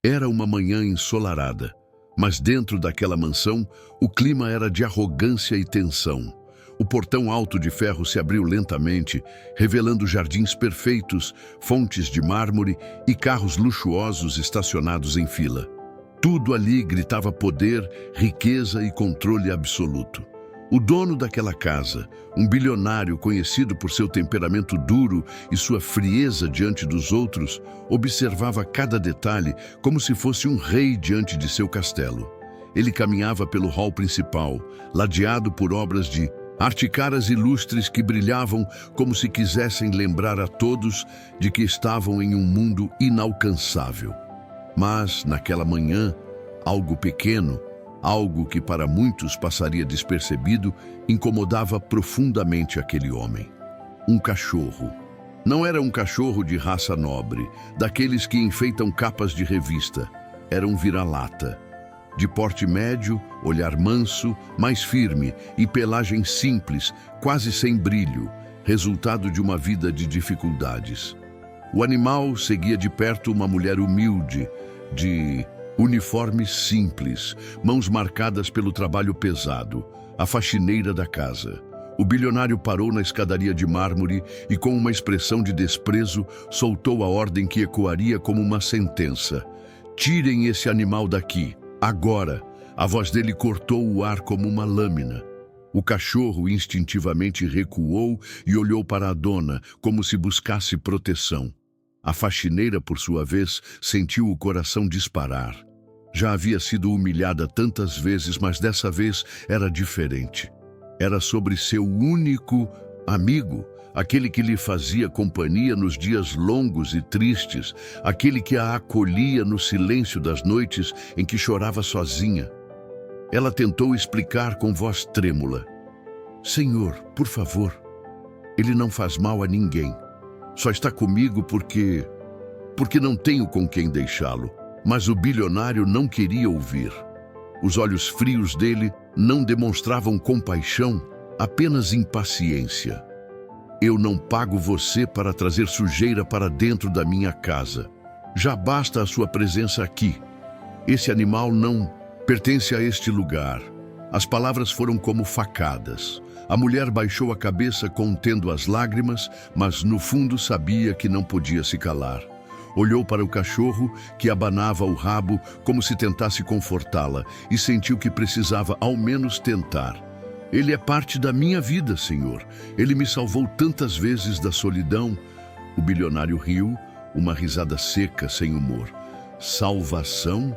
Era uma manhã ensolarada, mas dentro daquela mansão, o clima era de arrogância e tensão. O portão alto de ferro se abriu lentamente, revelando jardins perfeitos, fontes de mármore e carros luxuosos estacionados em fila. Tudo ali gritava poder, riqueza e controle absoluto. O dono daquela casa, um bilionário conhecido por seu temperamento duro e sua frieza diante dos outros, observava cada detalhe como se fosse um rei diante de seu castelo. Ele caminhava pelo hall principal, ladeado por obras de arte caras ilustres que brilhavam como se quisessem lembrar a todos de que estavam em um mundo inalcançável. Mas, naquela manhã, algo pequeno, algo que para muitos passaria despercebido, incomodava profundamente aquele homem. Um cachorro. Não era um cachorro de raça nobre, daqueles que enfeitam capas de revista. Era um vira-lata. De porte médio, olhar manso, mais firme e pelagem simples, quase sem brilho, resultado de uma vida de dificuldades. O animal seguia de perto uma mulher humilde, de uniforme simples, mãos marcadas pelo trabalho pesado, a faxineira da casa. O bilionário parou na escadaria de mármore e, com uma expressão de desprezo, soltou a ordem que ecoaria como uma sentença. Tirem esse animal daqui, agora! A voz dele cortou o ar como uma lâmina. O cachorro instintivamente recuou e olhou para a dona, como se buscasse proteção. A faxineira, por sua vez, sentiu o coração disparar. Já havia sido humilhada tantas vezes, mas dessa vez era diferente. Era sobre seu único amigo, aquele que lhe fazia companhia nos dias longos e tristes, aquele que a acolhia no silêncio das noites em que chorava sozinha. Ela tentou explicar com voz trêmula. Senhor, por favor, ele não faz mal a ninguém. Só está comigo porque não tenho com quem deixá-lo. Mas o bilionário não queria ouvir. Os olhos frios dele não demonstravam compaixão, apenas impaciência. Eu não pago você para trazer sujeira para dentro da minha casa. Já basta a sua presença aqui. Esse animal não pertence a este lugar. As palavras foram como facadas. A mulher baixou a cabeça contendo as lágrimas, mas no fundo sabia que não podia se calar. Olhou para o cachorro, que abanava o rabo como se tentasse confortá-la, e sentiu que precisava ao menos tentar. Ele é parte da minha vida, senhor. Ele me salvou tantas vezes da solidão. O bilionário riu, uma risada seca, sem humor. Salvação?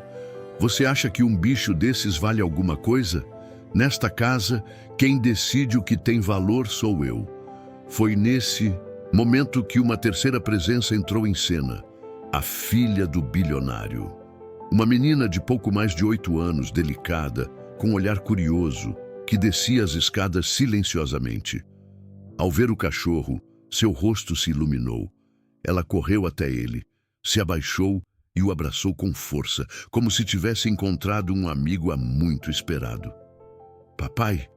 Você acha que um bicho desses vale alguma coisa? Nesta casa, quem decide o que tem valor sou eu. Foi nesse momento que uma terceira presença entrou em cena. A filha do bilionário. Uma menina de pouco mais de 8 anos, delicada, com um olhar curioso, que descia as escadas silenciosamente. Ao ver o cachorro, seu rosto se iluminou. Ela correu até ele, se abaixou e o abraçou com força, como se tivesse encontrado um amigo há muito esperado. Papai,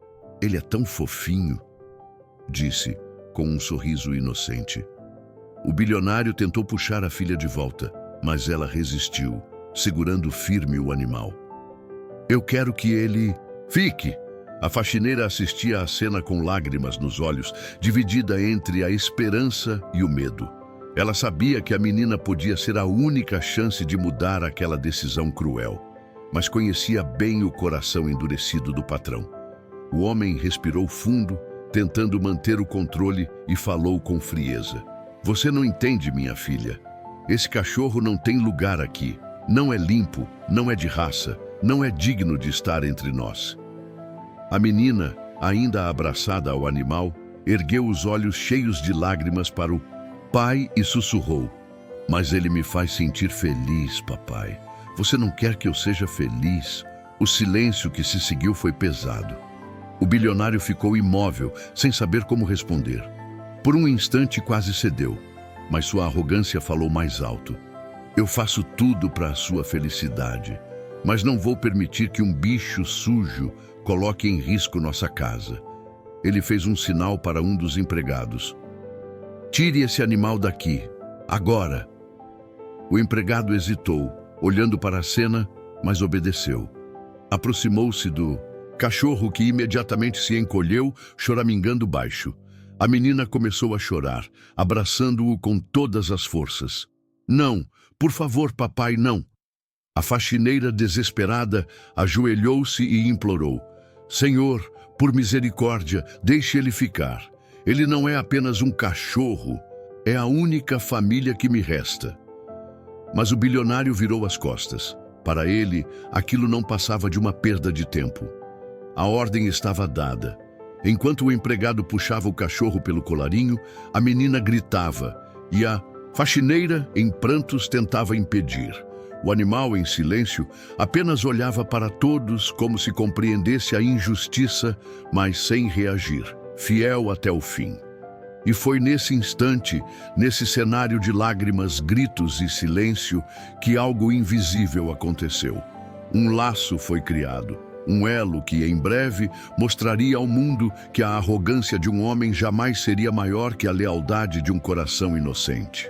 ele é tão fofinho, disse, com um sorriso inocente. O bilionário tentou puxar a filha de volta, mas ela resistiu, segurando firme o animal. Eu quero que ele fique. A faxineira assistia à cena com lágrimas nos olhos, dividida entre a esperança e o medo. Ela sabia que a menina podia ser a única chance de mudar aquela decisão cruel, mas conhecia bem o coração endurecido do patrão. O homem respirou fundo, tentando manter o controle, e falou com frieza. Você não entende, minha filha. Esse cachorro não tem lugar aqui. Não é limpo, não é de raça, não é digno de estar entre nós. A menina, ainda abraçada ao animal, ergueu os olhos cheios de lágrimas para o pai e sussurrou. Mas ele me faz sentir feliz, papai. Você não quer que eu seja feliz? O silêncio que se seguiu foi pesado. O bilionário ficou imóvel, sem saber como responder. Por um instante quase cedeu, mas sua arrogância falou mais alto. Eu faço tudo para a sua felicidade, mas não vou permitir que um bicho sujo coloque em risco nossa casa. Ele fez um sinal para um dos empregados. Tire esse animal daqui, agora. O empregado hesitou, olhando para a cena, mas obedeceu. Aproximou-se do cachorro, que imediatamente se encolheu, choramingando baixo. A menina começou a chorar, abraçando-o com todas as forças. Não, por favor, papai, não. A faxineira, desesperada, ajoelhou-se e implorou. Senhor, por misericórdia, deixe ele ficar. Ele não é apenas um cachorro, é a única família que me resta. Mas o bilionário virou as costas. Para ele, aquilo não passava de uma perda de tempo. A ordem estava dada. Enquanto o empregado puxava o cachorro pelo colarinho, a menina gritava e a faxineira, em prantos, tentava impedir. O animal, em silêncio, apenas olhava para todos como se compreendesse a injustiça, mas sem reagir, fiel até o fim. E foi nesse instante, nesse cenário de lágrimas, gritos e silêncio, que algo invisível aconteceu. Um laço foi criado, um elo que, em breve, mostraria ao mundo que a arrogância de um homem jamais seria maior que a lealdade de um coração inocente.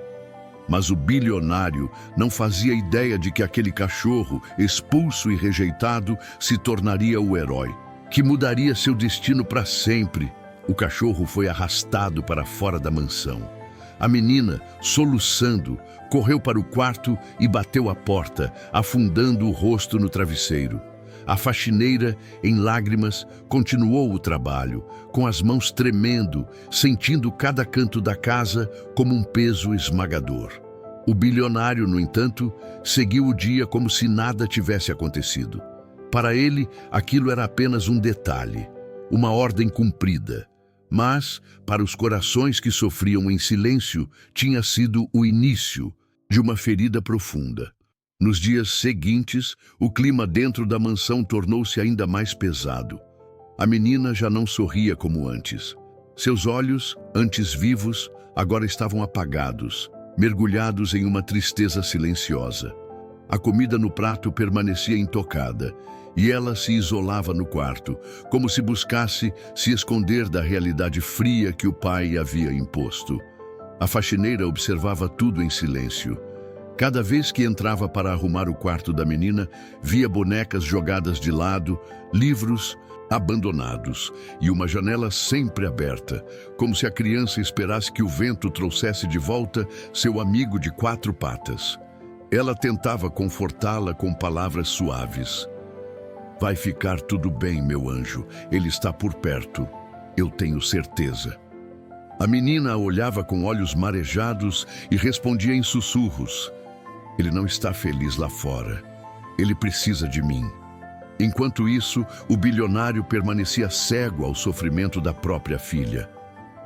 Mas o bilionário não fazia ideia de que aquele cachorro, expulso e rejeitado, se tornaria o herói, que mudaria seu destino para sempre. O cachorro foi arrastado para fora da mansão. A menina, soluçando, correu para o quarto e bateu a porta, afundando o rosto no travesseiro. A faxineira, em lágrimas, continuou o trabalho, com as mãos tremendo, sentindo cada canto da casa como um peso esmagador. O bilionário, no entanto, seguiu o dia como se nada tivesse acontecido. Para ele, aquilo era apenas um detalhe, uma ordem cumprida. Mas, para os corações que sofriam em silêncio, tinha sido o início de uma ferida profunda. Nos dias seguintes, o clima dentro da mansão tornou-se ainda mais pesado. A menina já não sorria como antes. Seus olhos, antes vivos, agora estavam apagados, mergulhados em uma tristeza silenciosa. A comida no prato permanecia intocada, e ela se isolava no quarto, como se buscasse se esconder da realidade fria que o pai havia imposto. A faxineira observava tudo em silêncio. Cada vez que entrava para arrumar o quarto da menina, via bonecas jogadas de lado, livros abandonados e uma janela sempre aberta, como se a criança esperasse que o vento trouxesse de volta seu amigo de 4 patas. Ela tentava confortá-la com palavras suaves. Vai ficar tudo bem, meu anjo. Ele está por perto. Eu tenho certeza. A menina a olhava com olhos marejados e respondia em sussurros. Ele não está feliz lá fora. Ele precisa de mim. Enquanto isso, o bilionário permanecia cego ao sofrimento da própria filha.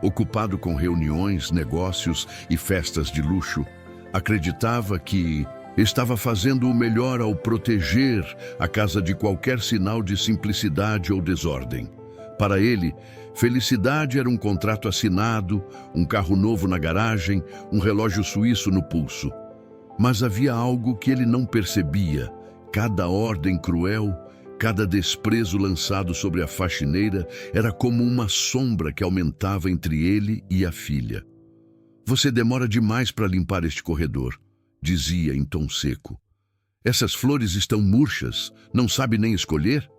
Ocupado com reuniões, negócios e festas de luxo, acreditava que estava fazendo o melhor ao proteger a casa de qualquer sinal de simplicidade ou desordem. Para ele, felicidade era um contrato assinado, um carro novo na garagem, um relógio suíço no pulso. Mas havia algo que ele não percebia. Cada ordem cruel, cada desprezo lançado sobre a faxineira era como uma sombra que aumentava entre ele e a filha. Você demora demais para limpar este corredor, dizia em tom seco. Essas flores estão murchas, não sabe nem escolher?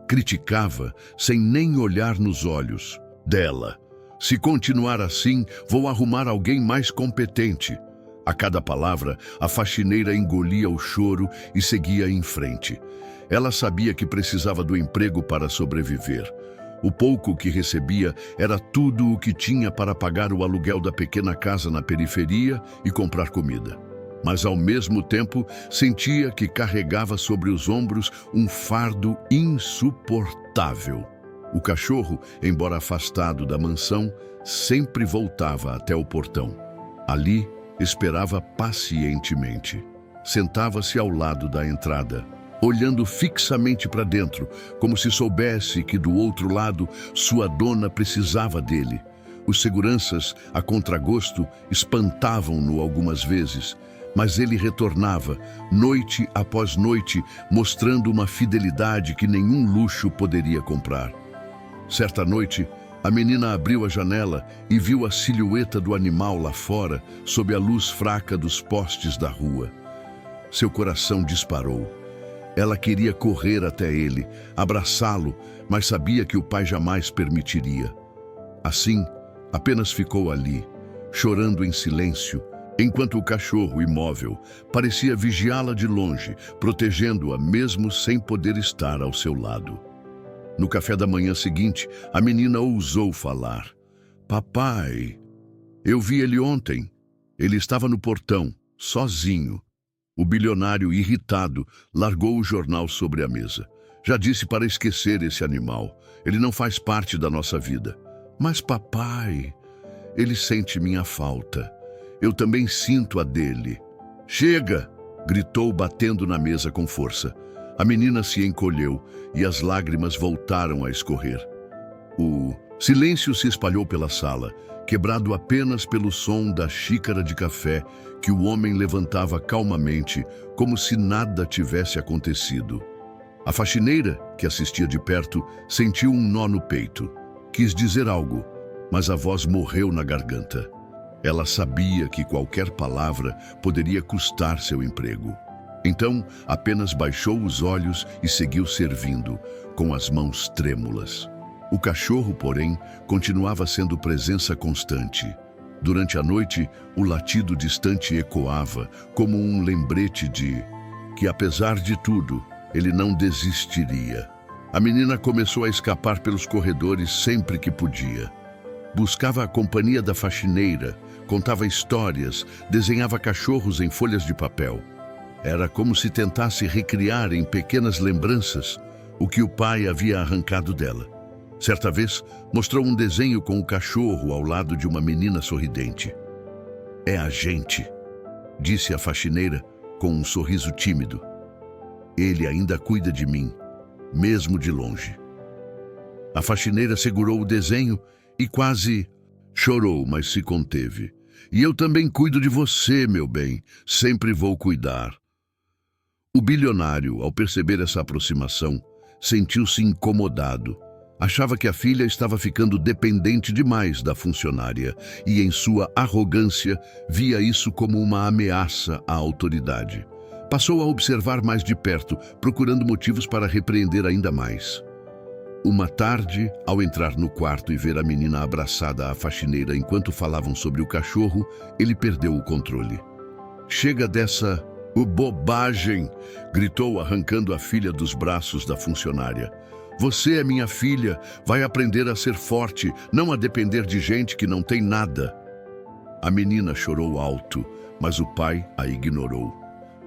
Criticava, sem nem olhar nos olhos dela. Se continuar assim, vou arrumar alguém mais competente. A cada palavra, a faxineira engolia o choro e seguia em frente. Ela sabia que precisava do emprego para sobreviver. O pouco que recebia era tudo o que tinha para pagar o aluguel da pequena casa na periferia e comprar comida. Mas, ao mesmo tempo, sentia que carregava sobre os ombros um fardo insuportável. O cachorro, embora afastado da mansão, sempre voltava até o portão. Ali, esperava pacientemente. Sentava-se ao lado da entrada, olhando fixamente para dentro, como se soubesse que do outro lado sua dona precisava dele. Os seguranças, a contragosto, espantavam-no algumas vezes, mas ele retornava, noite após noite, mostrando uma fidelidade que nenhum luxo poderia comprar. Certa noite, a menina abriu a janela e viu a silhueta do animal lá fora, sob a luz fraca dos postes da rua. Seu coração disparou. Ela queria correr até ele, abraçá-lo, mas sabia que o pai jamais permitiria. Assim, apenas ficou ali, chorando em silêncio, enquanto o cachorro imóvel parecia vigiá-la de longe, protegendo-a mesmo sem poder estar ao seu lado. No café da manhã seguinte, a menina ousou falar. Papai, eu vi ele ontem. Ele estava no portão, sozinho. O bilionário, irritado, largou o jornal sobre a mesa. Já disse para esquecer esse animal. Ele não faz parte da nossa vida. Mas papai, ele sente minha falta. Eu também sinto a dele. Chega! Gritou, batendo na mesa com força. A menina se encolheu e as lágrimas voltaram a escorrer. O silêncio se espalhou pela sala, quebrado apenas pelo som da xícara de café que o homem levantava calmamente, como se nada tivesse acontecido. A faxineira, que assistia de perto, sentiu um nó no peito. Quis dizer algo, mas a voz morreu na garganta. Ela sabia que qualquer palavra poderia custar seu emprego. Então, apenas baixou os olhos e seguiu servindo, com as mãos trêmulas. O cachorro, porém, continuava sendo presença constante. Durante a noite, o latido distante ecoava, como um lembrete de que, apesar de tudo, ele não desistiria. A menina começou a escapar pelos corredores sempre que podia. Buscava a companhia da faxineira, contava histórias, desenhava cachorros em folhas de papel. Era como se tentasse recriar em pequenas lembranças o que o pai havia arrancado dela. Certa vez, mostrou um desenho com o cachorro ao lado de uma menina sorridente. É a gente, disse a faxineira com um sorriso tímido. Ele ainda cuida de mim, mesmo de longe. A faxineira segurou o desenho e quase chorou, mas se conteve. E eu também cuido de você, meu bem, sempre vou cuidar. O bilionário, ao perceber essa aproximação, sentiu-se incomodado. Achava que a filha estava ficando dependente demais da funcionária e, em sua arrogância, via isso como uma ameaça à autoridade. Passou a observar mais de perto, procurando motivos para repreender ainda mais. Uma tarde, ao entrar no quarto e ver a menina abraçada à faxineira enquanto falavam sobre o cachorro, ele perdeu o controle. Chega dessa bobagem! Gritou, arrancando a filha dos braços da funcionária. Você é minha filha, vai aprender a ser forte, não a depender de gente que não tem nada. A menina chorou alto, mas o pai a ignorou.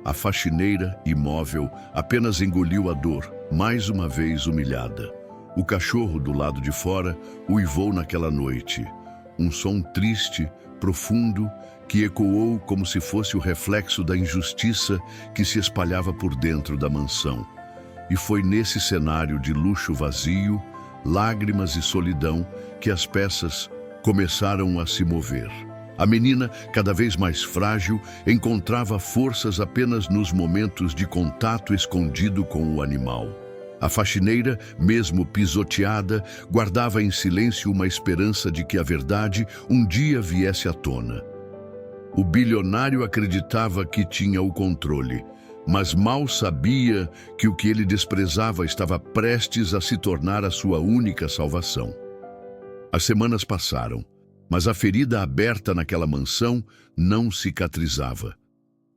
A faxineira, imóvel, apenas engoliu a dor, mais uma vez humilhada. O cachorro do lado de fora uivou naquela noite. Um som triste, profundo, que ecoou como se fosse o reflexo da injustiça que se espalhava por dentro da mansão. E foi nesse cenário de luxo vazio, lágrimas e solidão que as peças começaram a se mover. A menina, cada vez mais frágil, encontrava forças apenas nos momentos de contato escondido com o animal. A faxineira, mesmo pisoteada, guardava em silêncio uma esperança de que a verdade um dia viesse à tona. O bilionário acreditava que tinha o controle, mas mal sabia que o que ele desprezava estava prestes a se tornar a sua única salvação. As semanas passaram, mas a ferida aberta naquela mansão não cicatrizava.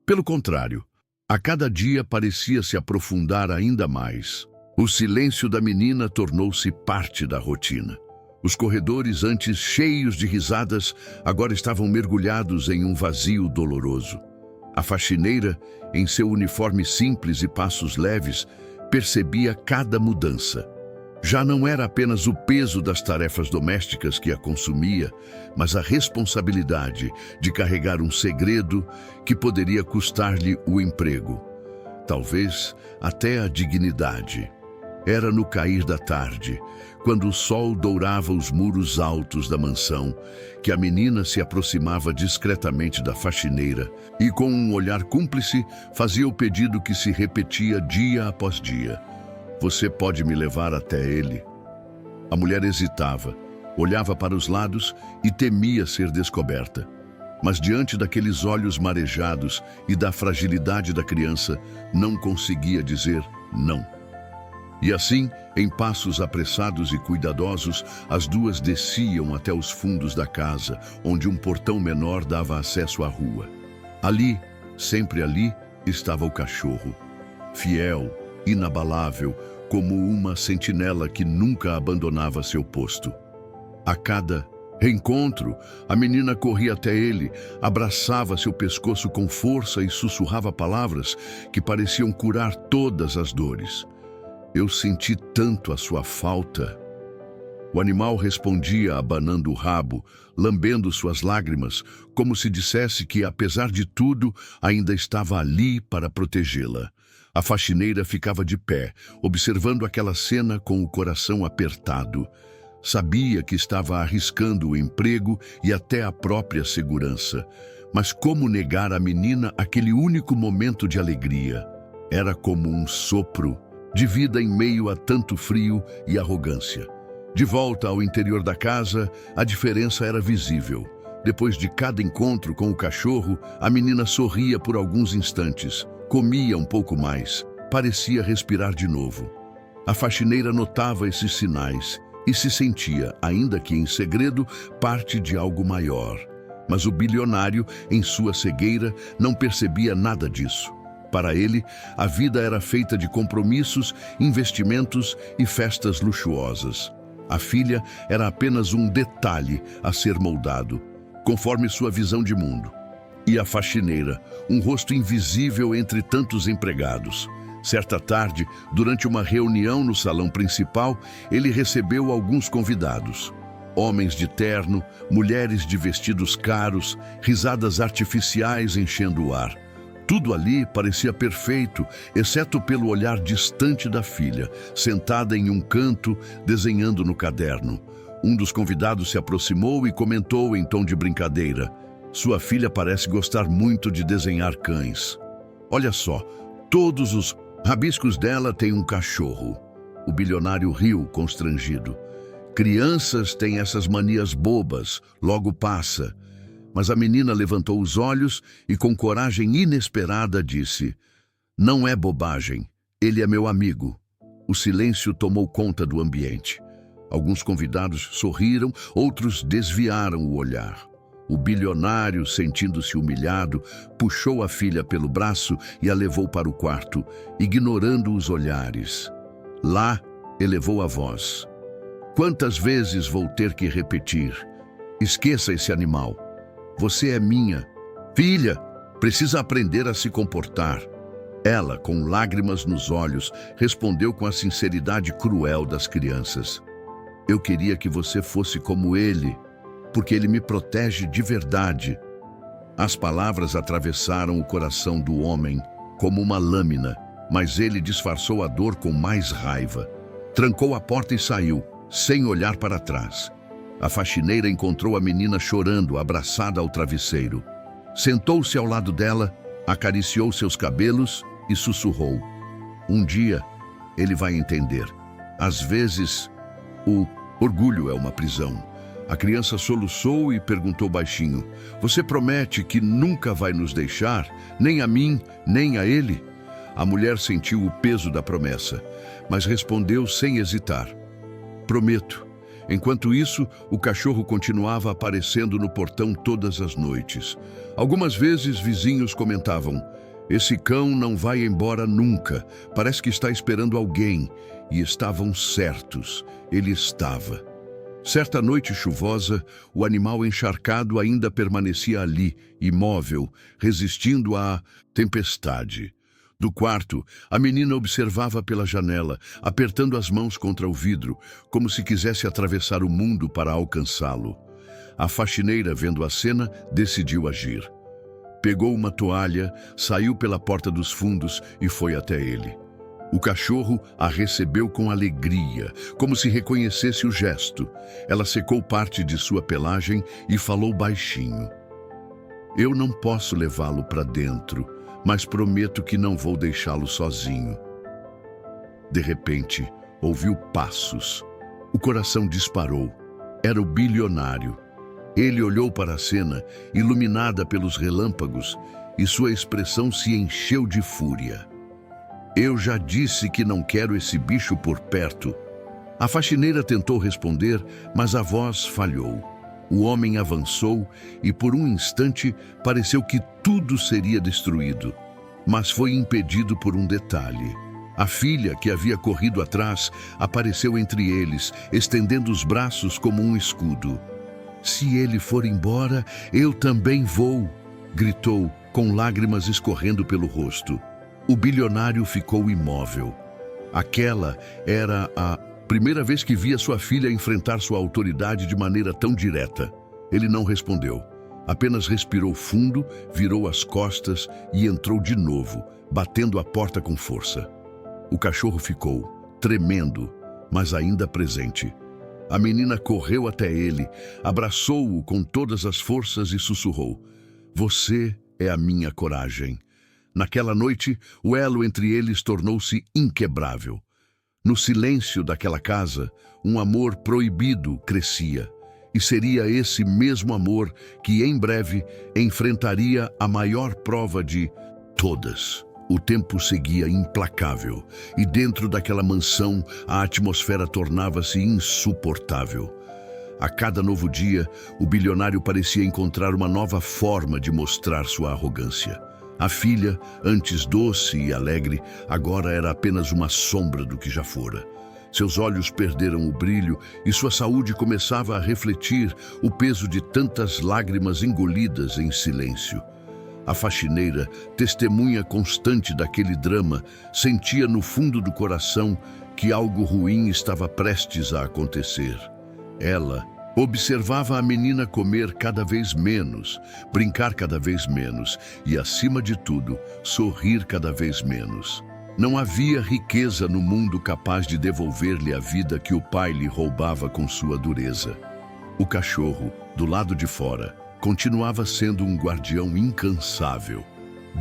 Pelo contrário, a cada dia parecia se aprofundar ainda mais. O silêncio da menina tornou-se parte da rotina. Os corredores, antes cheios de risadas, agora estavam mergulhados em um vazio doloroso. A faxineira, em seu uniforme simples e passos leves, percebia cada mudança. Já não era apenas o peso das tarefas domésticas que a consumia, mas a responsabilidade de carregar um segredo que poderia custar-lhe o emprego. Talvez até a dignidade. Era no cair da tarde, quando o sol dourava os muros altos da mansão, que a menina se aproximava discretamente da faxineira e, com um olhar cúmplice, fazia o pedido que se repetia dia após dia. Você pode me levar até ele? A mulher hesitava, olhava para os lados e temia ser descoberta. Mas diante daqueles olhos marejados e da fragilidade da criança, não conseguia dizer não. E assim, em passos apressados e cuidadosos, as duas desciam até os fundos da casa, onde um portão menor dava acesso à rua. Ali, sempre ali, estava o cachorro, fiel, inabalável, como uma sentinela que nunca abandonava seu posto. A cada reencontro, a menina corria até ele, abraçava seu pescoço com força e sussurrava palavras que pareciam curar todas as dores. Eu senti tanto a sua falta. O animal respondia abanando o rabo, lambendo suas lágrimas, como se dissesse que, apesar de tudo, ainda estava ali para protegê-la. A faxineira ficava de pé, observando aquela cena com o coração apertado. Sabia que estava arriscando o emprego e até a própria segurança. Mas como negar à menina aquele único momento de alegria? Era como um sopro de vida em meio a tanto frio e arrogância. De volta ao interior da casa, a diferença era visível. Depois de cada encontro com o cachorro, a menina sorria por alguns instantes, comia um pouco mais, parecia respirar de novo. A faxineira notava esses sinais e se sentia, ainda que em segredo, parte de algo maior. Mas o bilionário, em sua cegueira, não percebia nada disso. Para ele, a vida era feita de compromissos, investimentos e festas luxuosas. A filha era apenas um detalhe a ser moldado, conforme sua visão de mundo. E a faxineira, um rosto invisível entre tantos empregados. Certa tarde, durante uma reunião no salão principal, ele recebeu alguns convidados. Homens de terno, mulheres de vestidos caros, risadas artificiais enchendo o ar. Tudo ali parecia perfeito, exceto pelo olhar distante da filha, sentada em um canto, desenhando no caderno. Um dos convidados se aproximou e comentou em tom de brincadeira: "Sua filha parece gostar muito de desenhar cães. Olha só, todos os rabiscos dela têm um cachorro." O bilionário riu, constrangido. "Crianças têm essas manias bobas, logo passa." Mas a menina levantou os olhos e, com coragem inesperada, disse: "Não é bobagem, ele é meu amigo." O silêncio tomou conta do ambiente. Alguns convidados sorriram, outros desviaram o olhar. O bilionário, sentindo-se humilhado, puxou a filha pelo braço e a levou para o quarto, ignorando os olhares. Lá, elevou a voz: "Quantas vezes vou ter que repetir? Esqueça esse animal. Você é minha. Filha, precisa aprender a se comportar." Ela, com lágrimas nos olhos, respondeu com a sinceridade cruel das crianças: "Eu queria que você fosse como ele, porque ele me protege de verdade." As palavras atravessaram o coração do homem como uma lâmina, mas ele disfarçou a dor com mais raiva. Trancou a porta e saiu, sem olhar para trás. A faxineira encontrou a menina chorando, abraçada ao travesseiro. Sentou-se ao lado dela, acariciou seus cabelos e sussurrou: "Um dia, ele vai entender. Às vezes, o orgulho é uma prisão." A criança soluçou e perguntou baixinho: "Você promete que nunca vai nos deixar, nem a mim, nem a ele?" A mulher sentiu o peso da promessa, mas respondeu sem hesitar: "Prometo." Enquanto isso, o cachorro continuava aparecendo no portão todas as noites. Algumas vezes, vizinhos comentavam: "Esse cão não vai embora nunca, parece que está esperando alguém." E estavam certos, ele estava. Certa noite chuvosa, o animal encharcado ainda permanecia ali, imóvel, resistindo à tempestade. Do quarto, a menina observava pela janela, apertando as mãos contra o vidro, como se quisesse atravessar o mundo para alcançá-lo. A faxineira, vendo a cena, decidiu agir. Pegou uma toalha, saiu pela porta dos fundos e foi até ele. O cachorro a recebeu com alegria, como se reconhecesse o gesto. Ela secou parte de sua pelagem e falou baixinho: "Eu não posso levá-lo para dentro, mas prometo que não vou deixá-lo sozinho." De repente, ouviu passos. O coração disparou. Era o bilionário. Ele olhou para a cena, iluminada pelos relâmpagos, e sua expressão se encheu de fúria. Eu já disse que não quero esse bicho por perto. A faxineira tentou responder, mas a voz falhou. O homem avançou e, por um instante, pareceu que tudo seria destruído. Mas foi impedido por um detalhe. A filha, que havia corrido atrás, apareceu entre eles, estendendo os braços como um escudo. "Se ele for embora, eu também vou", gritou, com lágrimas escorrendo pelo rosto. O bilionário ficou imóvel. Aquela era a primeira vez que via sua filha enfrentar sua autoridade de maneira tão direta. Ele não respondeu. Apenas respirou fundo, virou as costas e entrou de novo, batendo a porta com força. O cachorro ficou, tremendo, mas ainda presente. A menina correu até ele, abraçou-o com todas as forças e sussurrou: "Você é a minha coragem." Naquela noite, o elo entre eles tornou-se inquebrável. No silêncio daquela casa, um amor proibido crescia. E seria esse mesmo amor que, em breve, enfrentaria a maior prova de todas. O tempo seguia implacável, e dentro daquela mansão a atmosfera tornava-se insuportável. A cada novo dia, o bilionário parecia encontrar uma nova forma de mostrar sua arrogância. A filha, antes doce e alegre, agora era apenas uma sombra do que já fora. Seus olhos perderam o brilho e sua saúde começava a refletir o peso de tantas lágrimas engolidas em silêncio. A faxineira, testemunha constante daquele drama, sentia no fundo do coração que algo ruim estava prestes a acontecer. Ela observava a menina comer cada vez menos, brincar cada vez menos e, acima de tudo, sorrir cada vez menos. Não havia riqueza no mundo capaz de devolver-lhe a vida que o pai lhe roubava com sua dureza. O cachorro, do lado de fora, continuava sendo um guardião incansável.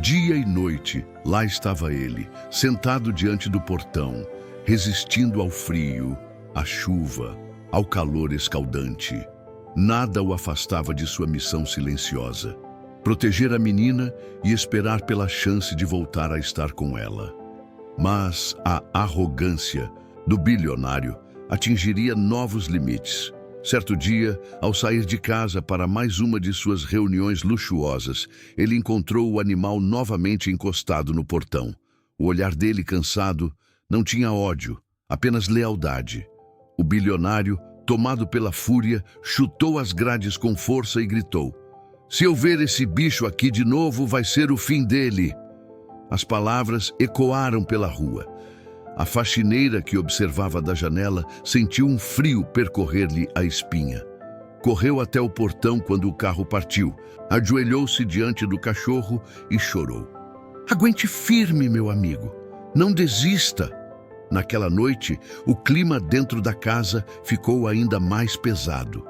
Dia e noite, lá estava ele, sentado diante do portão, resistindo ao frio, à chuva, ao calor escaldante. Nada o afastava de sua missão silenciosa: proteger a menina e esperar pela chance de voltar a estar com ela. Mas a arrogância do bilionário atingiria novos limites. Certo dia, ao sair de casa para mais uma de suas reuniões luxuosas, ele encontrou o animal novamente encostado no portão. O olhar dele, cansado, não tinha ódio, apenas lealdade. O bilionário, tomado pela fúria, chutou as grades com força e gritou: "Se eu ver esse bicho aqui de novo, vai ser o fim dele." As palavras ecoaram pela rua. A faxineira, que observava da janela, sentiu um frio percorrer-lhe a espinha. Correu até o portão quando o carro partiu, ajoelhou-se diante do cachorro e chorou. "Aguente firme, meu amigo. Não desista." Naquela noite, o clima dentro da casa ficou ainda mais pesado.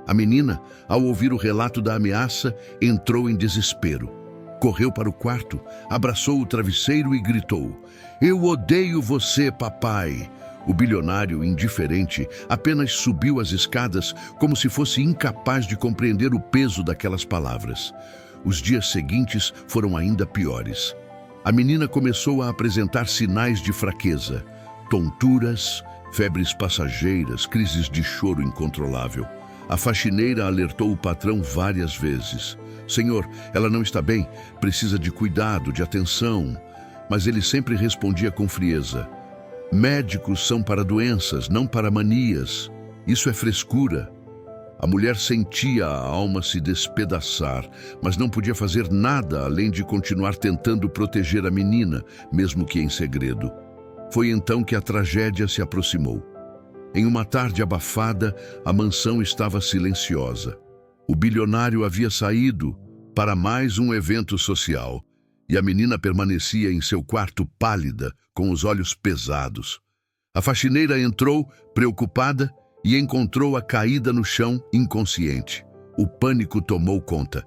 A menina, ao ouvir o relato da ameaça, entrou em desespero. Correu para o quarto, abraçou o travesseiro e gritou: "Eu odeio você, papai." O bilionário, indiferente, apenas subiu as escadas como se fosse incapaz de compreender o peso daquelas palavras. Os dias seguintes foram ainda piores. A menina começou a apresentar sinais de fraqueza: tonturas, febres passageiras, crises de choro incontrolável. A faxineira alertou o patrão várias vezes: "Senhor, ela não está bem, precisa de cuidado, de atenção." Mas ele sempre respondia com frieza: "Médicos são para doenças, não para manias. Isso é frescura." A mulher sentia a alma se despedaçar, mas não podia fazer nada além de continuar tentando proteger a menina, mesmo que em segredo. Foi então que a tragédia se aproximou. Em uma tarde abafada, a mansão estava silenciosa. O bilionário havia saído para mais um evento social, e a menina permanecia em seu quarto pálida, com os olhos pesados. A faxineira entrou, preocupada, e encontrou-a caída no chão, inconsciente. O pânico tomou conta.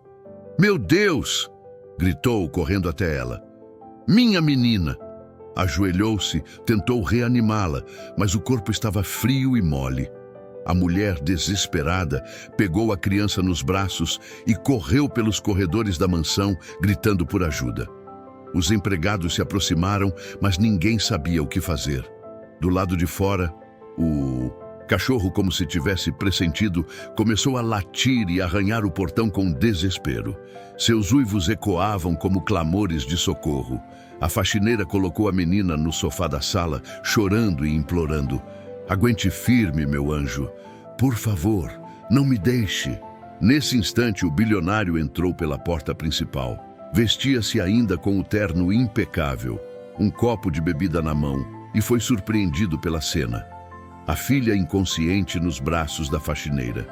"Meu Deus!" gritou, correndo até ela. "Minha menina!" Ajoelhou-se, tentou reanimá-la, mas o corpo estava frio e mole. A mulher, desesperada, pegou a criança nos braços e correu pelos corredores da mansão, gritando por ajuda. Os empregados se aproximaram, mas ninguém sabia o que fazer. Do lado de fora, o cachorro, como se tivesse pressentido, começou a latir e arranhar o portão com desespero. Seus uivos ecoavam como clamores de socorro. A faxineira colocou a menina no sofá da sala, chorando e implorando: "Aguente firme, meu anjo. Por favor, não me deixe." Nesse instante, o bilionário entrou pela porta principal. Vestia-se ainda com o terno impecável, um copo de bebida na mão, e foi surpreendido pela cena. A filha inconsciente nos braços da faxineira.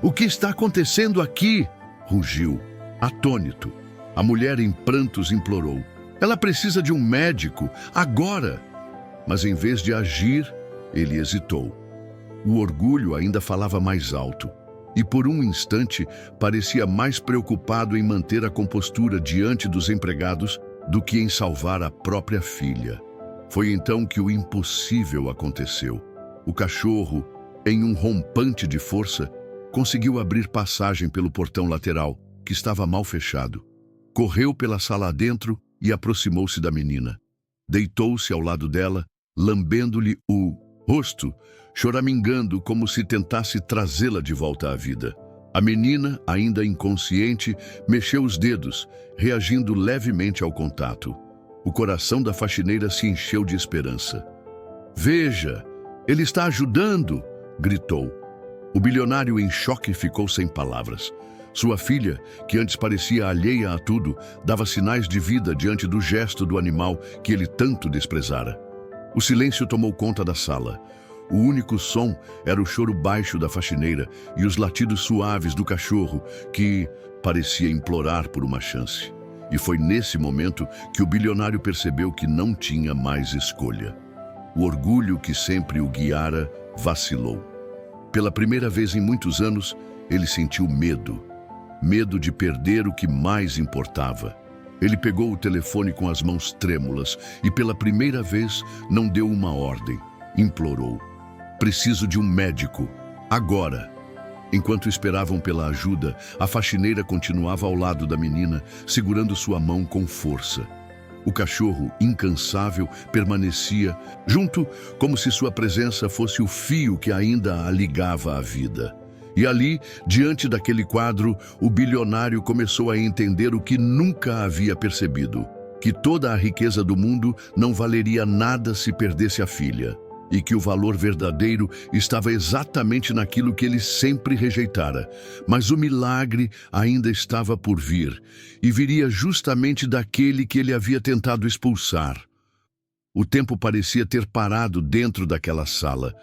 "O que está acontecendo aqui?" rugiu, atônito. A mulher em prantos implorou: "Ela precisa de um médico, agora!" Mas em vez de agir, ele hesitou. O orgulho ainda falava mais alto, e por um instante parecia mais preocupado em manter a compostura diante dos empregados do que em salvar a própria filha. Foi então que o impossível aconteceu. O cachorro, em um rompante de força, conseguiu abrir passagem pelo portão lateral, que estava mal fechado. Correu pela sala adentro e aproximou-se da menina. Deitou-se ao lado dela, lambendo-lhe o rosto, choramingando como se tentasse trazê-la de volta à vida. A menina, ainda inconsciente, mexeu os dedos, reagindo levemente ao contato. O coração da faxineira se encheu de esperança. "Veja, ele está ajudando!" gritou. O bilionário, em choque, ficou sem palavras. Sua filha, que antes parecia alheia a tudo, dava sinais de vida diante do gesto do animal que ele tanto desprezara. O silêncio tomou conta da sala. O único som era o choro baixo da faxineira e os latidos suaves do cachorro, que parecia implorar por uma chance. E foi nesse momento que o bilionário percebeu que não tinha mais escolha. O orgulho que sempre o guiara vacilou. Pela primeira vez em muitos anos, ele sentiu medo. Medo de perder o que mais importava. Ele pegou o telefone com as mãos trêmulas e, pela primeira vez, não deu uma ordem. Implorou: "Preciso de um médico, agora." Enquanto esperavam pela ajuda, a faxineira continuava ao lado da menina, segurando sua mão com força. O cachorro, incansável, permanecia junto, como se sua presença fosse o fio que ainda a ligava à vida. E ali, diante daquele quadro, o bilionário começou a entender o que nunca havia percebido: que toda a riqueza do mundo não valeria nada se perdesse a filha, e que o valor verdadeiro estava exatamente naquilo que ele sempre rejeitara. Mas o milagre ainda estava por vir, e viria justamente daquele que ele havia tentado expulsar. O tempo parecia ter parado dentro daquela sala.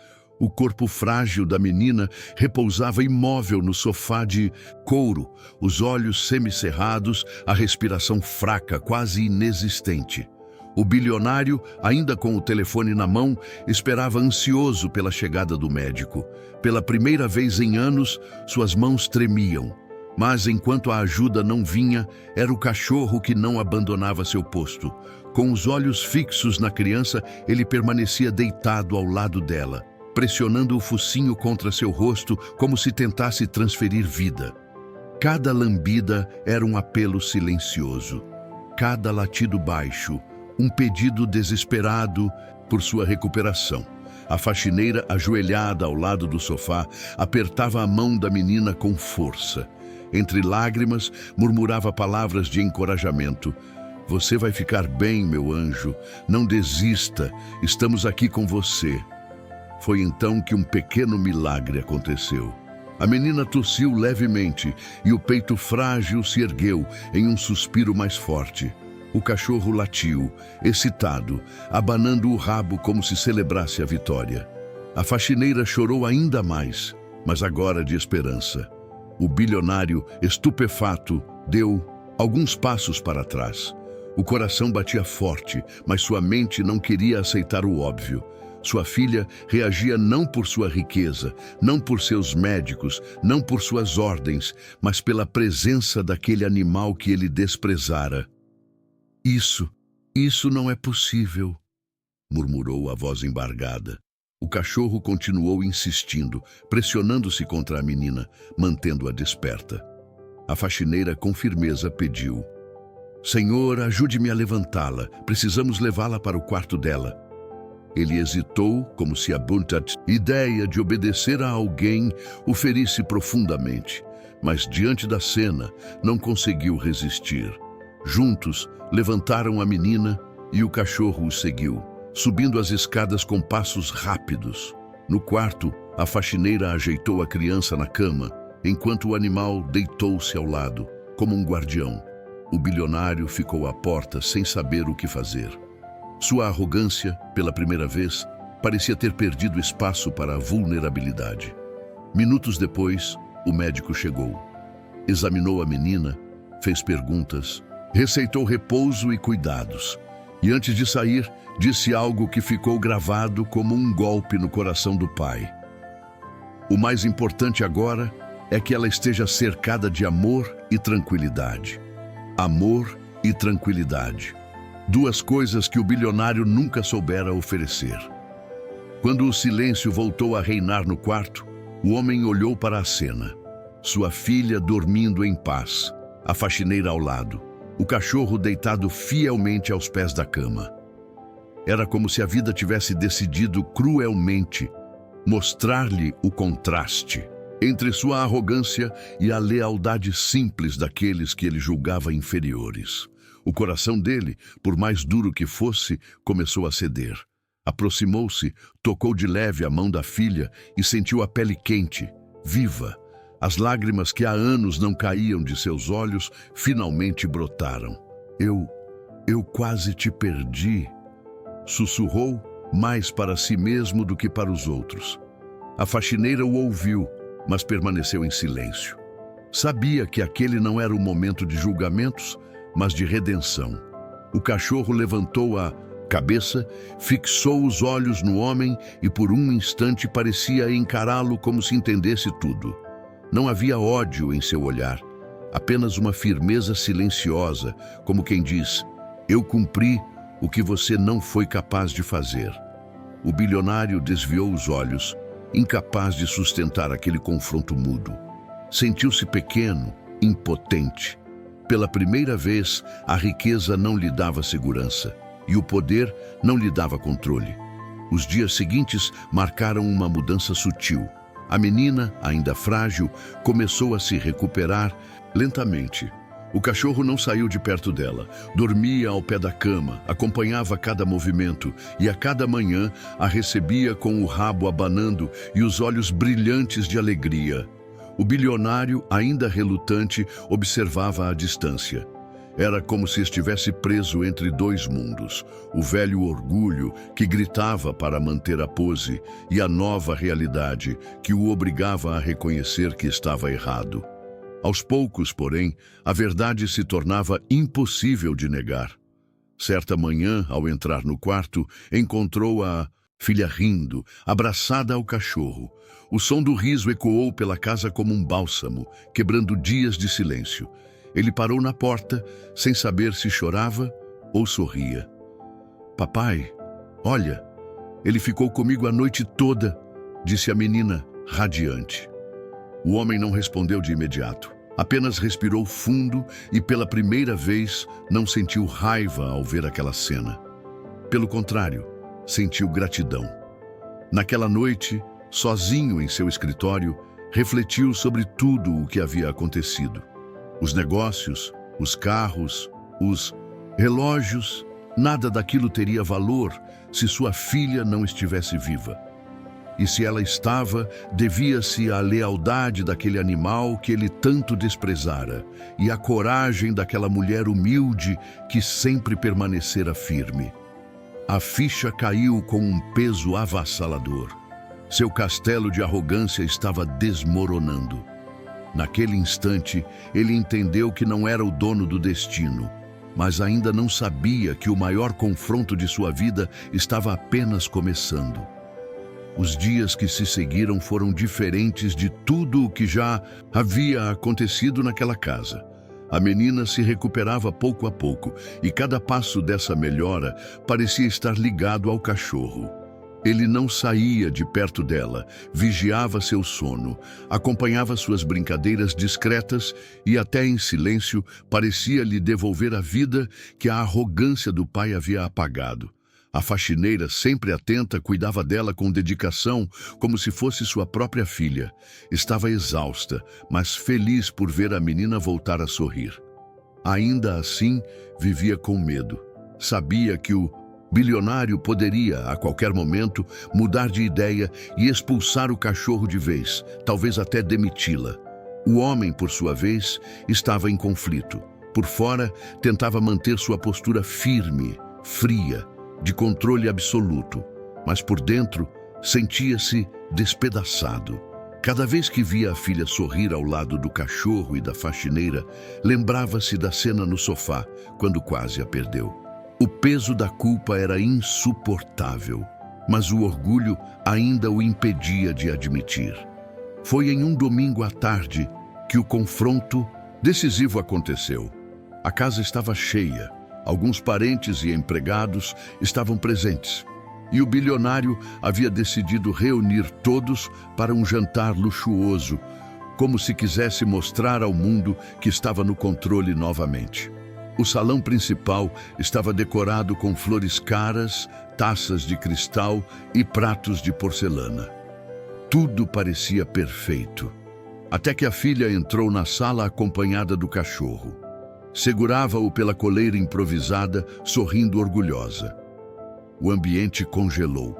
O corpo frágil da menina repousava imóvel no sofá de couro, os olhos semicerrados, a respiração fraca, quase inexistente. O bilionário, ainda com o telefone na mão, esperava ansioso pela chegada do médico. Pela primeira vez em anos, suas mãos tremiam. Mas enquanto a ajuda não vinha, era o cachorro que não abandonava seu posto. Com os olhos fixos na criança, ele permanecia deitado ao lado dela, pressionando o focinho contra seu rosto como se tentasse transferir vida. Cada lambida era um apelo silencioso. Cada latido baixo, um pedido desesperado por sua recuperação. A faxineira, ajoelhada ao lado do sofá, apertava a mão da menina com força. Entre lágrimas, murmurava palavras de encorajamento. "Você vai ficar bem, meu anjo. Não desista. Estamos aqui com você." Foi então que um pequeno milagre aconteceu. A menina tossiu levemente e o peito frágil se ergueu em um suspiro mais forte. O cachorro latiu, excitado, abanando o rabo como se celebrasse a vitória. A faxineira chorou ainda mais, mas agora de esperança. O bilionário, estupefato, deu alguns passos para trás. O coração batia forte, mas sua mente não queria aceitar o óbvio. Sua filha reagia não por sua riqueza, não por seus médicos, não por suas ordens, mas pela presença daquele animal que ele desprezara. Isso não é possível", murmurou a voz embargada. O cachorro continuou insistindo, pressionando-se contra a menina, mantendo-a desperta. A faxineira, com firmeza, pediu: Senhor, ajude-me a levantá-la. Precisamos levá-la para o quarto dela. Ele hesitou, como se a ideia de obedecer a alguém o ferisse profundamente, mas diante da cena não conseguiu resistir. Juntos, levantaram a menina e o cachorro o seguiu, subindo as escadas com passos rápidos. No quarto, a faxineira ajeitou a criança na cama, enquanto o animal deitou-se ao lado, como um guardião. O bilionário ficou à porta sem saber o que fazer. Sua arrogância, pela primeira vez, parecia ter perdido espaço para a vulnerabilidade. Minutos depois, o médico chegou. Examinou a menina, fez perguntas, receitou repouso e cuidados. E antes de sair, disse algo que ficou gravado como um golpe no coração do pai. O mais importante agora é que ela esteja cercada de amor e tranquilidade. Amor e tranquilidade. Duas coisas que o bilionário nunca soubera oferecer. Quando o silêncio voltou a reinar no quarto, o homem olhou para a cena. Sua filha dormindo em paz, a faxineira ao lado, o cachorro deitado fielmente aos pés da cama. Era como se a vida tivesse decidido cruelmente mostrar-lhe o contraste entre sua arrogância e a lealdade simples daqueles que ele julgava inferiores. O coração dele, por mais duro que fosse, começou a ceder. Aproximou-se, tocou de leve a mão da filha e sentiu a pele quente, viva. As lágrimas que há anos não caíam de seus olhos finalmente brotaram. Eu quase te perdi, sussurrou, mais para si mesmo do que para os outros. A faxineira o ouviu, mas permaneceu em silêncio. Sabia que aquele não era o momento de julgamentos, mas de redenção. O cachorro levantou a cabeça, fixou os olhos no homem e por um instante parecia encará-lo como se entendesse tudo. Não havia ódio em seu olhar, apenas uma firmeza silenciosa, como quem diz: eu cumpri o que você não foi capaz de fazer. O bilionário desviou os olhos, incapaz de sustentar aquele confronto mudo. Sentiu-se pequeno, impotente. Pela primeira vez, a riqueza não lhe dava segurança e o poder não lhe dava controle. Os dias seguintes marcaram uma mudança sutil. A menina, ainda frágil, começou a se recuperar lentamente. O cachorro não saiu de perto dela, dormia ao pé da cama, acompanhava cada movimento e a cada manhã a recebia com o rabo abanando e os olhos brilhantes de alegria. O bilionário, ainda relutante, observava à distância. Era como se estivesse preso entre dois mundos, o velho orgulho que gritava para manter a pose e a nova realidade que o obrigava a reconhecer que estava errado. Aos poucos, porém, a verdade se tornava impossível de negar. Certa manhã, ao entrar no quarto, encontrou a filha rindo, abraçada ao cachorro. O som do riso ecoou pela casa como um bálsamo, quebrando dias de silêncio. Ele parou na porta, sem saber se chorava ou sorria. Papai, olha, ele ficou comigo a noite toda, disse a menina, radiante. O homem não respondeu de imediato. Apenas respirou fundo e, pela primeira vez, não sentiu raiva ao ver aquela cena. Pelo contrário, sentiu gratidão. Naquela noite, sozinho em seu escritório, refletiu sobre tudo o que havia acontecido. Os negócios, os carros, os relógios, nada daquilo teria valor se sua filha não estivesse viva. E se ela estava, devia-se à lealdade daquele animal que ele tanto desprezara e à coragem daquela mulher humilde que sempre permanecera firme. A ficha caiu com um peso avassalador. Seu castelo de arrogância estava desmoronando. Naquele instante, ele entendeu que não era o dono do destino, mas ainda não sabia que o maior confronto de sua vida estava apenas começando. Os dias que se seguiram foram diferentes de tudo o que já havia acontecido naquela casa. A menina se recuperava pouco a pouco e cada passo dessa melhora parecia estar ligado ao cachorro. Ele não saía de perto dela, vigiava seu sono, acompanhava suas brincadeiras discretas e até em silêncio parecia lhe devolver a vida que a arrogância do pai havia apagado. A faxineira, sempre atenta, cuidava dela com dedicação, como se fosse sua própria filha. Estava exausta, mas feliz por ver a menina voltar a sorrir. Ainda assim, vivia com medo. Sabia que o bilionário poderia, a qualquer momento, mudar de ideia e expulsar o cachorro de vez, talvez até demiti-la. O homem, por sua vez, estava em conflito. Por fora, tentava manter sua postura firme, fria, de controle absoluto, mas por dentro sentia-se despedaçado. Cada vez que via a filha sorrir ao lado do cachorro e da faxineira, lembrava-se da cena no sofá, quando quase a perdeu. O peso da culpa era insuportável, mas o orgulho ainda o impedia de admitir. Foi em um domingo à tarde que o confronto decisivo aconteceu. A casa estava cheia. Alguns parentes e empregados estavam presentes, e o bilionário havia decidido reunir todos para um jantar luxuoso, como se quisesse mostrar ao mundo que estava no controle novamente. O salão principal estava decorado com flores caras, taças de cristal e pratos de porcelana. Tudo parecia perfeito, até que a filha entrou na sala acompanhada do cachorro. Segurava-o pela coleira improvisada, sorrindo orgulhosa. O ambiente congelou.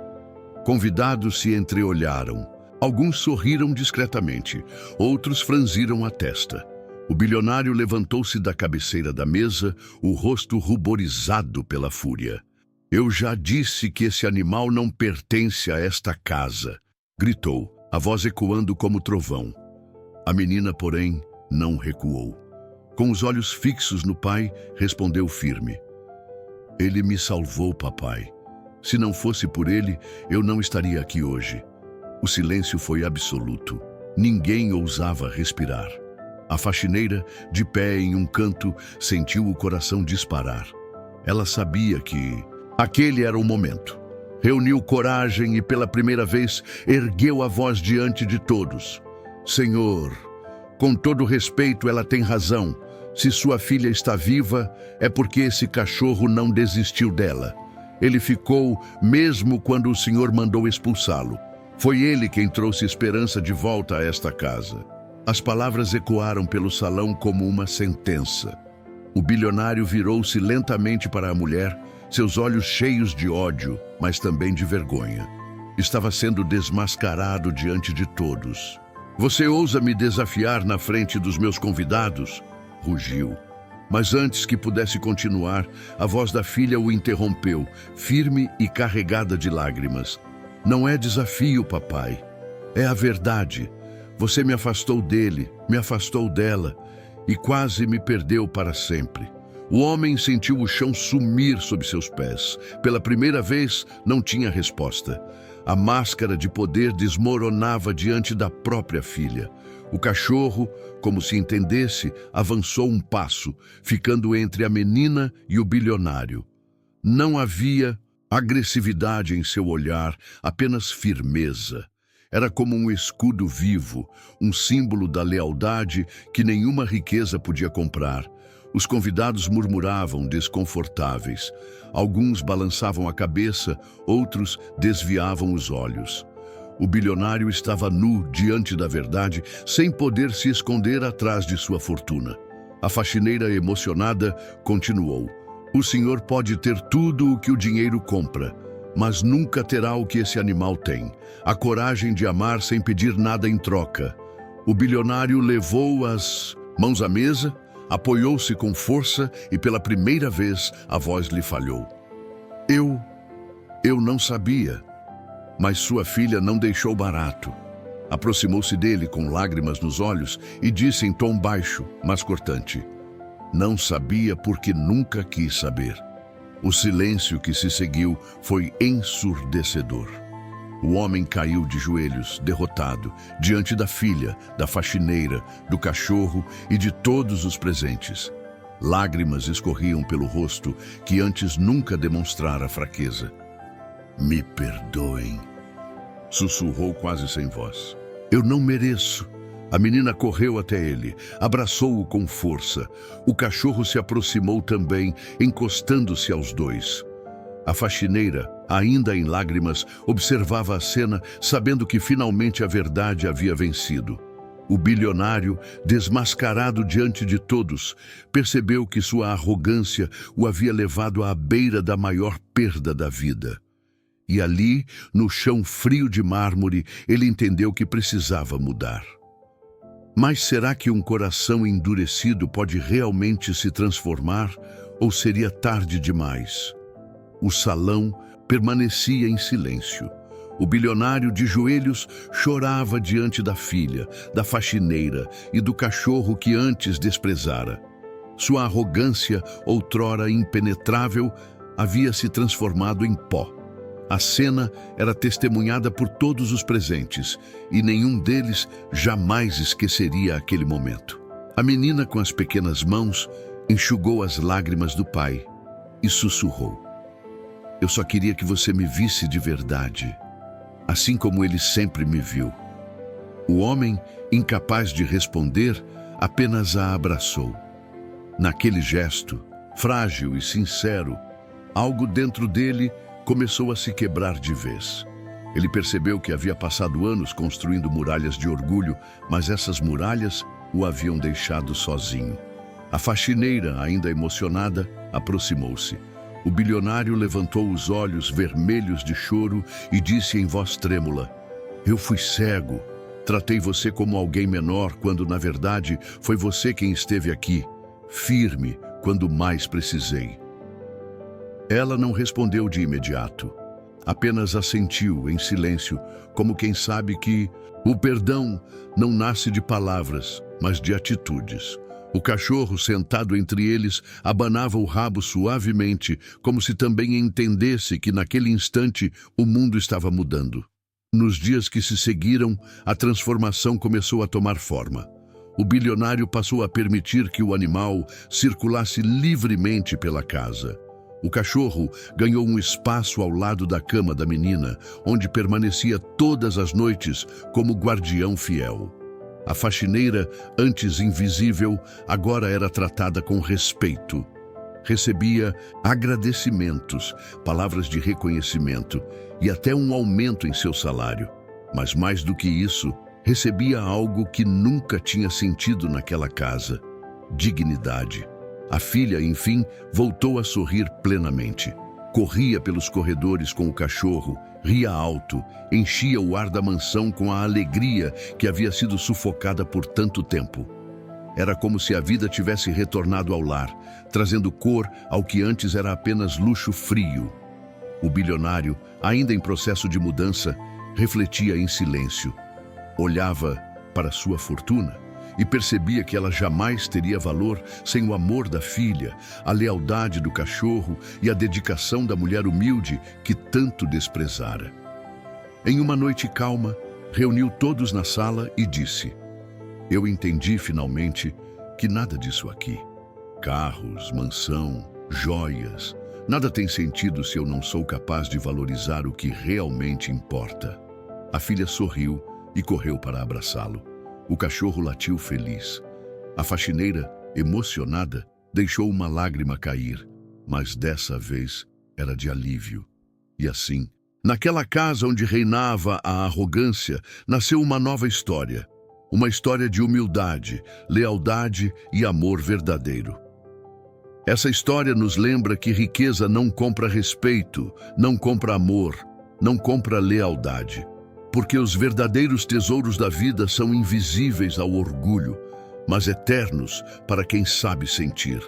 Convidados se entreolharam. Alguns sorriram discretamente, outros franziram a testa. O bilionário levantou-se da cabeceira da mesa, o rosto ruborizado pela fúria. "Eu já disse que esse animal não pertence a esta casa", gritou, a voz ecoando como trovão. A menina, porém, não recuou. Com os olhos fixos no pai, respondeu firme: "Ele me salvou, papai. Se não fosse por ele, eu não estaria aqui hoje." O silêncio foi absoluto. Ninguém ousava respirar. A faxineira, de pé em um canto, sentiu o coração disparar. Ela sabia que aquele era o momento. Reuniu coragem e, pela primeira vez, ergueu a voz diante de todos: "Senhor, com todo respeito, ela tem razão. Se sua filha está viva, é porque esse cachorro não desistiu dela. Ele ficou mesmo quando o senhor mandou expulsá-lo. Foi ele quem trouxe esperança de volta a esta casa." As palavras ecoaram pelo salão como uma sentença. O bilionário virou-se lentamente para a mulher, seus olhos cheios de ódio, mas também de vergonha. Estava sendo desmascarado diante de todos. "Você ousa me desafiar na frente dos meus convidados?" rugiu. Mas antes que pudesse continuar, a voz da filha o interrompeu, firme e carregada de lágrimas. "Não é desafio, papai. É a verdade. Você me afastou dele, me afastou dela e quase me perdeu para sempre." O homem sentiu o chão sumir sob seus pés. Pela primeira vez, não tinha resposta. A máscara de poder desmoronava diante da própria filha. O cachorro, como se entendesse, avançou um passo, ficando entre a menina e o bilionário. Não havia agressividade em seu olhar, apenas firmeza. Era como um escudo vivo, um símbolo da lealdade que nenhuma riqueza podia comprar. Os convidados murmuravam, desconfortáveis. Alguns balançavam a cabeça, outros desviavam os olhos. O bilionário estava nu diante da verdade, sem poder se esconder atrás de sua fortuna. A faxineira, emocionada, continuou: "O senhor pode ter tudo o que o dinheiro compra, mas nunca terá o que esse animal tem: a coragem de amar sem pedir nada em troca." O bilionário levou as mãos à mesa, apoiou-se com força e, pela primeira vez, a voz lhe falhou: Eu não sabia." Mas sua filha não deixou barato. Aproximou-se dele com lágrimas nos olhos e disse em tom baixo, mas cortante: "Não sabia porque nunca quis saber." O silêncio que se seguiu foi ensurdecedor. O homem caiu de joelhos, derrotado, diante da filha, da faxineira, do cachorro e de todos os presentes. Lágrimas escorriam pelo rosto que antes nunca demonstrara fraqueza. Me perdoem, sussurrou quase sem voz. Eu não mereço. A menina correu até ele, abraçou-o com força. O cachorro se aproximou também, encostando-se aos dois. A faxineira, ainda em lágrimas, observava a cena, sabendo que finalmente a verdade havia vencido. O bilionário, desmascarado diante de todos, percebeu que sua arrogância o havia levado à beira da maior perda da vida. E ali, no chão frio de mármore, ele entendeu que precisava mudar. Mas será que um coração endurecido pode realmente se transformar, ou seria tarde demais? O salão permanecia em silêncio. O bilionário, de joelhos, chorava diante da filha, da faxineira e do cachorro que antes desprezara. Sua arrogância, outrora impenetrável, havia se transformado em pó. A cena era testemunhada por todos os presentes, e nenhum deles jamais esqueceria aquele momento. A menina, com as pequenas mãos, enxugou as lágrimas do pai e sussurrou: Eu só queria que você me visse de verdade, assim como ele sempre me viu. O homem, incapaz de responder, apenas a abraçou. Naquele gesto, frágil e sincero, algo dentro dele começou a se quebrar de vez. Ele percebeu que havia passado anos construindo muralhas de orgulho, mas essas muralhas o haviam deixado sozinho. A faxineira, ainda emocionada, aproximou-se. O bilionário levantou os olhos vermelhos de choro e disse em voz trêmula: Eu fui cego. Tratei você como alguém menor, quando, na verdade, foi você quem esteve aqui, firme, quando mais precisei. Ela não respondeu de imediato. Apenas assentiu em silêncio, como quem sabe que o perdão não nasce de palavras, mas de atitudes. O cachorro, sentado entre eles, abanava o rabo suavemente, como se também entendesse que naquele instante o mundo estava mudando. Nos dias que se seguiram, a transformação começou a tomar forma. O bilionário passou a permitir que o animal circulasse livremente pela casa. O cachorro ganhou um espaço ao lado da cama da menina, onde permanecia todas as noites como guardião fiel. A faxineira, antes invisível, agora era tratada com respeito. Recebia agradecimentos, palavras de reconhecimento e até um aumento em seu salário. Mas mais do que isso, recebia algo que nunca tinha sentido naquela casa: dignidade. A filha, enfim, voltou a sorrir plenamente. Corria pelos corredores com o cachorro, ria alto, enchia o ar da mansão com a alegria que havia sido sufocada por tanto tempo. Era como se a vida tivesse retornado ao lar, trazendo cor ao que antes era apenas luxo frio. O bilionário, ainda em processo de mudança, refletia em silêncio. Olhava para sua fortuna e percebia que ela jamais teria valor sem o amor da filha, a lealdade do cachorro e a dedicação da mulher humilde que tanto desprezara. Em uma noite calma, reuniu todos na sala e disse: Eu entendi finalmente que nada disso aqui, carros, mansão, joias, nada tem sentido se eu não sou capaz de valorizar o que realmente importa. A filha sorriu e correu para abraçá-lo. O cachorro latiu feliz. A faxineira, emocionada, deixou uma lágrima cair, mas dessa vez era de alívio. E assim, naquela casa onde reinava a arrogância, nasceu uma nova história. Uma história de humildade, lealdade e amor verdadeiro. Essa história nos lembra que riqueza não compra respeito, não compra amor, não compra lealdade. Porque os verdadeiros tesouros da vida são invisíveis ao orgulho, mas eternos para quem sabe sentir.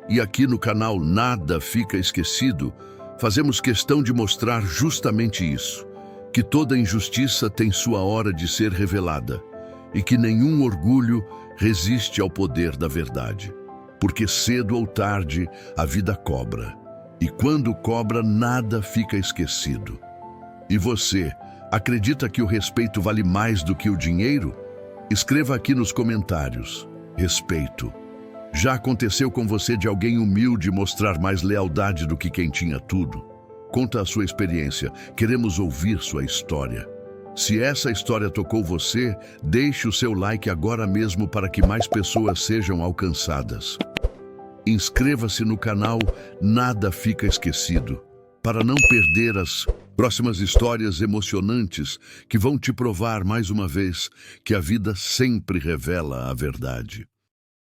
E aqui no canal Nada Fica Esquecido, fazemos questão de mostrar justamente isso, que toda injustiça tem sua hora de ser revelada, e que nenhum orgulho resiste ao poder da verdade. Porque cedo ou tarde a vida cobra, e quando cobra nada fica esquecido. E você, acredita que o respeito vale mais do que o dinheiro? Escreva aqui nos comentários. Respeito. Já aconteceu com você de alguém humilde mostrar mais lealdade do que quem tinha tudo? Conta a sua experiência. Queremos ouvir sua história. Se essa história tocou você, deixe o seu like agora mesmo para que mais pessoas sejam alcançadas. Inscreva-se no canal Nada Fica Esquecido, para não perder as próximas histórias emocionantes que vão te provar mais uma vez que a vida sempre revela a verdade.